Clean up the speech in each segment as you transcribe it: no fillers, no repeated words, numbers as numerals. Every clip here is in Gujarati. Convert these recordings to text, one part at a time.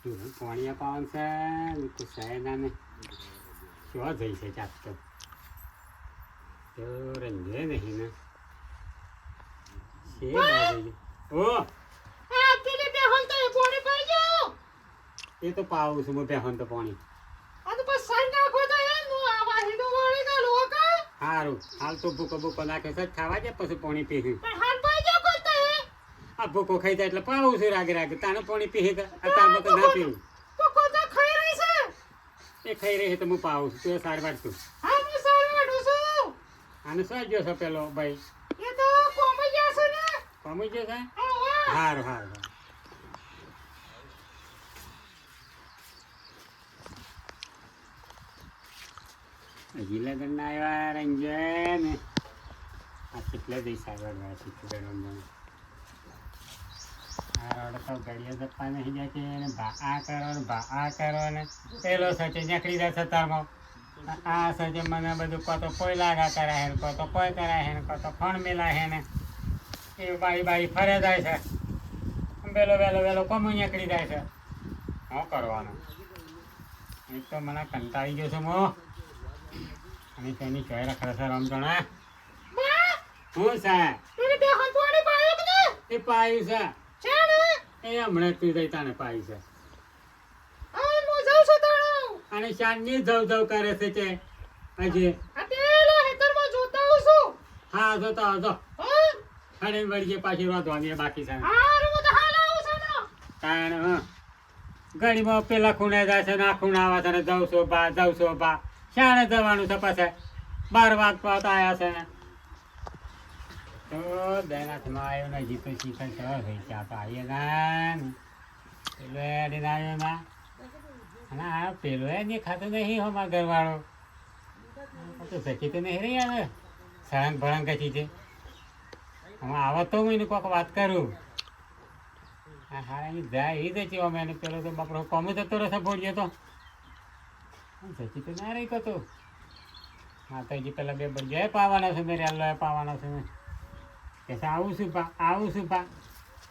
પાણી પાવન છે તો સાયદાને શું જઈ છે ચાપતો તો રંગે નહીં ને છે ઓ આ પેલી બેહન તો પાણી પી ગયો એ તો પાવું છું હું બેહન તો પાણી આ તો બસ સાઈ નાખો તો એ નો આવા હીડો વાળી કા લોકા સારું હાલ તો ભૂકો નાખે છે ખાવા જાય પછી પાણી પીશું પણ હાલ પી ગયો કોતા હે આ ભૂકો ખાઈ જાય એટલે પાવું છું રાગે તાને પાણી પીએ કે અત્યારે તો ના પીવું ભૂકો તો ખાઈ રહી છે એ ખાઈ રહી તો હું પાવું છું તું સાર વાટતું હા હું સાઈ વાડું છું આને શું ગયો છે પેલો ભાઈ એ તો કોમી ગયા છે ને પામી ગયો છે હા હારું હજી લગ્ન ના આવ્યા રંજન આ કેટલા દિવસ આવ્યા શીખી રંજન આ રોડ તો ઘડીએ જપ્પા નહીં જાય છે ને આ કરો ને પેલો સચે નીકળી જાય છે તારમાં આ સચે મને બધું કહો તો કોઈ લાગા કરાય ને કહો તો કોઈ કરાય ને કહો તો ફણ મેલાય હે ને એ બાઈ ફરે જાય છે વેલો કોમું નીકળી જાય છે શું કરવાનું એક તો મને કંટાળી ગયો છું મો અને તેની ચોય રખડે છે રમજણા હું છે પેલી બેહન પાણી પાયો કે ને એ પાયું છે ચાલે એ હમણાં તું જઈ તાને પાયું છે આ હું જાઉં છું તાણો અને શાનની જવ કરે છે કે હજી આ પેલા હેતરમાં જોતા આવું છું હા જો હા ખડે વળીએ પાછી રોધવાની બાકી છે હારું હું તો હાલ આવું છું ને તાણ ગાડીમાં પેલા ખૂણે જાય છે ના ખૂણા આવે છે ને જવ છો બા શાણે જવાનું છે પછી 12 વાગતા આવ્યા છે ને તો બેનાથમાં આવ્યો ને જીતો શીખર સરસ થઈ ચા તો આવીએ ના પેલો એડીને આવ્યો ના અને આ પેલો એ નહીં ખાતો નહીં હો મારા ઘરવાળો તો સચી તો નહીં રહી આવે સળંગ ભળંગ કચી છે હવે આવત તો હું એને કોઈક વાત કરું હા હારા જાય એ જ છે અમે એને પેલો તો બાપડો કોમે જતો રહેશે ભોળીએ તો સચી તો ના રહી કતો માતાજી પેલા બે બળિયા પાવાના છે મેરે આલ્લો પાવાના છે ને કે આવું છું પા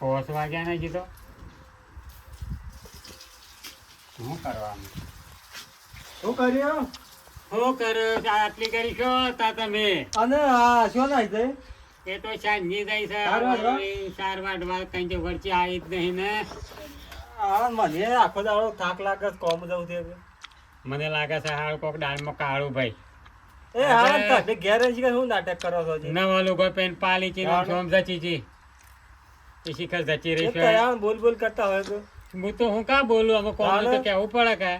5 વાગ્યા ને જીતો શું કરવાનું શું કર્યો શું કરો આટલી કરી છો તા તમે અને આ શું નાય છે એ તો સાંજની જાય છે સાર વાટવા કઈ જે વરચી આવી જ નહીં ને આ મને આખો દાડો થાક લાગે છે, કોમ જવું છે મને લાગે છે હાલ કોક દાળમાં કાળું ભાઈ એ હા તમે ઘેર જ કે શું નાટક કરો છો જી નવા લોકો પેન પાલી ચી સોમ જચી જી એ શિખર જચી રહી એ છે તો બોલ કરતા હોય તો હું તો હું કા બોલું અમે કોમ તો કેવું પડે કે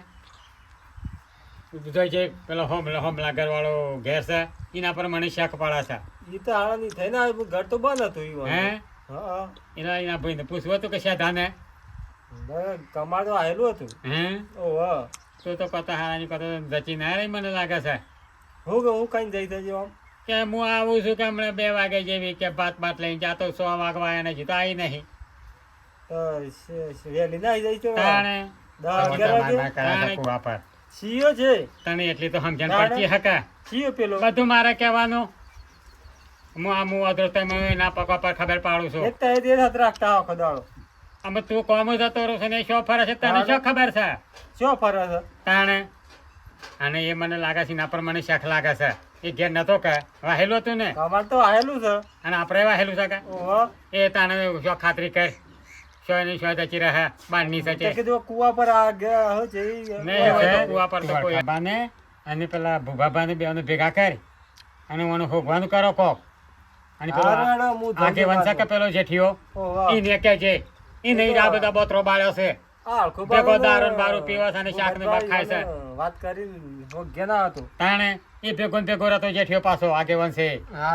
જોઈ છે પેલો હોમલા ઘરવાળો ઘેર છે એના પર મને શક પડે છે ઈ તો હાલ નહીં થઈને આવ્યું, ઘર તો બંધ હતું ઈ હે હા એના ભાઈને પૂછવું હતું કે શાધાને કમાડ તો આવેલું હતું હે ઓહો તો કતા હારાની કતા જચી ના રહી મને લાગે છે હું કઈ જઈ થજો આમ કે હું આવું છું કે હમણાં 2 વાગે જેવી કે ભાત લઈને જાતો 100 વાગવા આવ્યા નથી તો આવી નહીં વેલી ના આવી જાય તાણે 10-11 વાગે સીઓ છે તને એટલી તો સમજણ પડતી હકા સીઓ પેલો બધું મારે કહેવાનું હું અધર તમે ના પગ પર ખબર પાડું છું એક તો એ હાથ રાખતા આખો દાડો અમે તું કોમ જતો રહો છે ને શો ફરે છે તને શું ખબર છે શું ફરે છે તાણે અને એ મને લાગે છે ના પર મને શખ લાગે છે એ ઘેર નતો કે વાહેલું હતું ને કમાડ તો આવેલું છે અને આપણે વાહેલું છે કે ઓહો એ તાને શું ખાતરી કર શું ની શું જચી રહે બારની સચે તે કીધું કુવા પર આ ગયા હો છે નહીં હોય તો કુવા પર તો કોઈ બાને અને પેલા ભૂભાભાને બેને ભેગા કરી અને મને હોગવાનું કરો કોક અને પેલો આગે વંશા કે પેલો જેઠિયો ઈને કે છે ઈ નહીં આ બધા બોતરો બાળ્યો છે ભેગો દારૂ ને બારૂ પીવા છે અને શાક ને ભાત ખાય છે વાત કરી હોગ્ય ના હતું તાણે એ ભેગો ને ભેગો રહેતો જેઠિયો પાછો આગે વંશે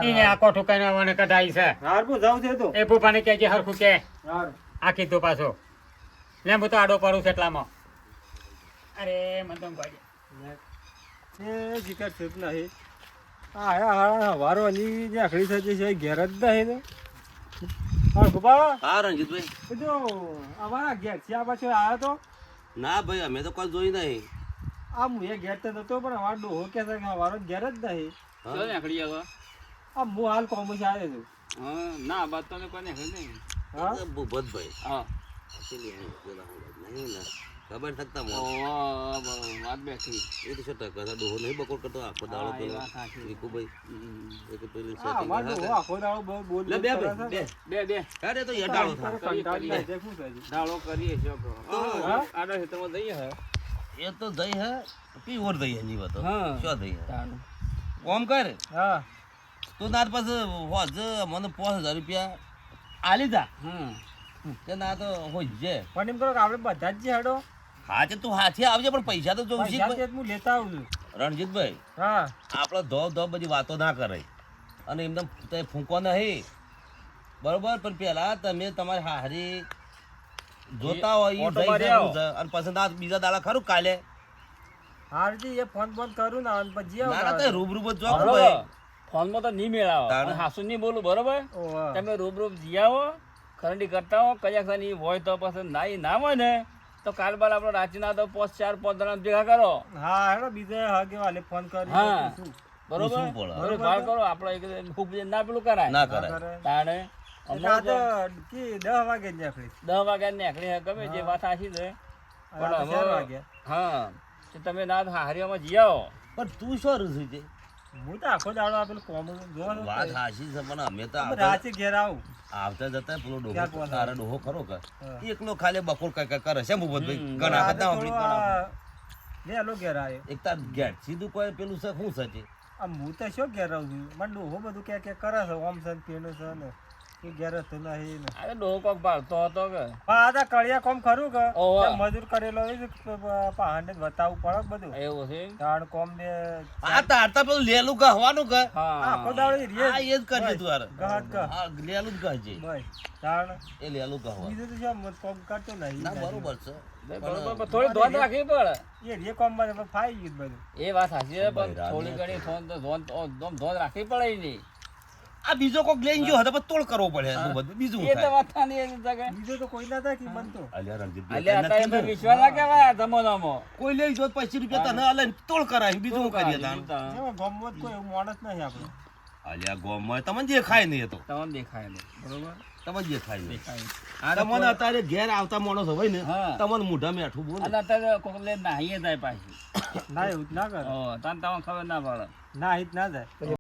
ઈને આ કોઠું કઈને મને કઢાઈ છે હારપું જાવ છે તો એ ભૂભાને કે જે હરખું કે હાર આ કીધું પાછો લે હું તો આડો પડું છે એટલામાં અરે મને તો એ જીકર છે નહીં આ વારો ની જે આખડી થતી છે ઘેર જ નહીં ને હા ગોપા હા રંજીતભાઈ કીધું અમારા ઘેર છે આ પાછો આવ્યો તો ના ભાઈ અમે તો કોઈ જોઈ નહીં આ હું એ ઘેર તો નતો પણ અમારો ડોહો કે છે કે વારો ઘેર જ નહીં આ હું હાલ કોમર્સ આવ્યો છું ના બાત તો કોને હે નહીં હા ભૂપતભાઈ હા નહીં ને ખબર શકતા મો વાત બેઠી એ તો 100% ડોહો નહીં બકોર કરતો આખો દાડો પેલો વિકુભાઈ એક પેલી હા વાડો આખો દાડો બહુ બોલ લે બે બે બે અરે તો યાર ડાળો થાય કંટાળી જાય શું છે દાડો કરીએ છો આડા ખેતરમાં જઈએ હે એ તો દઈ હે પીવર દઈ હે ની વાતો હા. શું દઈ હે તાણું. ઓમ કર હા તું ના પાસે હોજ મને 5000 રૂપિયા આલી જા કે ના તો હોય છે પણ એમ કરો કે આપણે બધા જ જે હેડો હા છે તું હાથે આવજે પણ પૈસા તો જોઉં પૈસા છે તે હું લેતા આવું છું રણજીતભાઈ હા આપણે ધો બધી વાતો ના કરે અને એકદમ તે ફૂંકો નહીં બરોબર પણ પેલા તમે તમારી હારી જોતા હોય ઓટો ઈ મારી જઈ આવો. છે અને પછી આ બીજા દાડા ખરું કાલે હારજી એ ફોન ફોન કરું ને અને પછી ના ના તે રૂબરૂ જ જો બરોબર. ભાઈ ફોનમાં તો નહીં મેળાવો તાણે. અને હાસુ નહીં બોલું બરોબર ઓવા. તમે રૂબરૂ જીયાવો ખરડી કરતા હો કયા ખાની હોય તો પછી ના હોય ને તો કાલ બાલ આપણે રાતના તો 4-5 જણા ભેગા કરો હા હેડો બીજે હગે વાલે ફોન કરી હા. પૂછું. બરોબર શું બોલે? બરોબર ભાર કરો આપણે એક ખૂબ ના પેલું કરાય ના ના કરાય કરે. તાણે એટલે આ તો કી 10 વાગે જ નીકળી 10 વાગ્યા નીકળી હે, ગમે જે વાત સાચી છે અને આ તો 4 વાગે હા તો તમે ના હારીઓમાં જીયાવો પણ તું શું રૂસી છે હું તો આખો દાડો આપેલું કોમ જોવાનું વાત હાચી છે પણ અમે તો રાતે ઘેર આવું આવતા જતા પેલો ડોહો ક્યાં પહોંચાડે? તારા ડોહો ખરો કે હા. એકલો ખાલી બકોર કઈ કરે છે ભૂપતભાઈ હમ. ઘણા આજે બધા થોડું આ વહેલો ઘેર આવ્યો એક તાર ગેટ સીધું કોઈ પેલું છે શું છે તે? આમ હું તો શું ઘેર આવું છું મને ડોહો બધું કે કરે છે ઓમ છે ને પેલું છે ને એ ઘેર હતું નહીં ને આ તો ડોહો કોક ભાળતો હતો કે પણ આ તો કડિયા કોમ ખરું કે ઓવા. તે મજૂર કરેલો હોય છે પહાડને જ બતાવવું પડે બધું એવું છે તાણ કોમ ને આ તારતા પેલું લેલું ગહવાનું કે આખો હા દાડો ઈ હા રીએ એ જ કરજે તું યાર ગહત ગહ હા લેલું જ કહેજે બસ તાણ એ લેલું ગહવા બીજું તો શું મત કોમ કરતો નહીં ના બરોબર છે બરોબર પણ થોડી ધોન રાખવી પડે એ રીએ કોમ માં ફાઈ ગયું બધું એ વાત સાચી છે પણ બૈરા થોડી ને ઘણી ફોન તો ધોન રાખવી પડે ઈ નહીં આ બીજો કોક લઈને ગયો હતો પણ તોડ કરવો પડે શું બધું બીજું એ તો થાય વાત થાની એ તો કે બીજું તો કોઈ ના થાય કે બનતો અલ્યા રણજીત અલ્યા અત્યારે તો વિશ્વાસ ના કહેવાય આ જમાનામાં કોઈ લઈ જો 25 રૂપિયા તને અલે તોડ કરાય બીજું શું કરીએ તાણ જેમાં ગામમાં જ કોઈ એવું માણસ નહીં આપણે અલ્યા ગોમમાં તમને જે ખાય નહીં એ તો તમને દેખાય નહીં બરોબર તમને જે ખાય નહીં દેખાય નહીં. તમને અત્યારે ઘેર આવતા માણસ હોય ને હા. તમને મોઢા મેઠું બોલે અને અત્યારે કોક લે નાહીએ જાય પાછી ના એવું જ ના કરે તને તમને ખબર ના પડે ના હિત ના જાય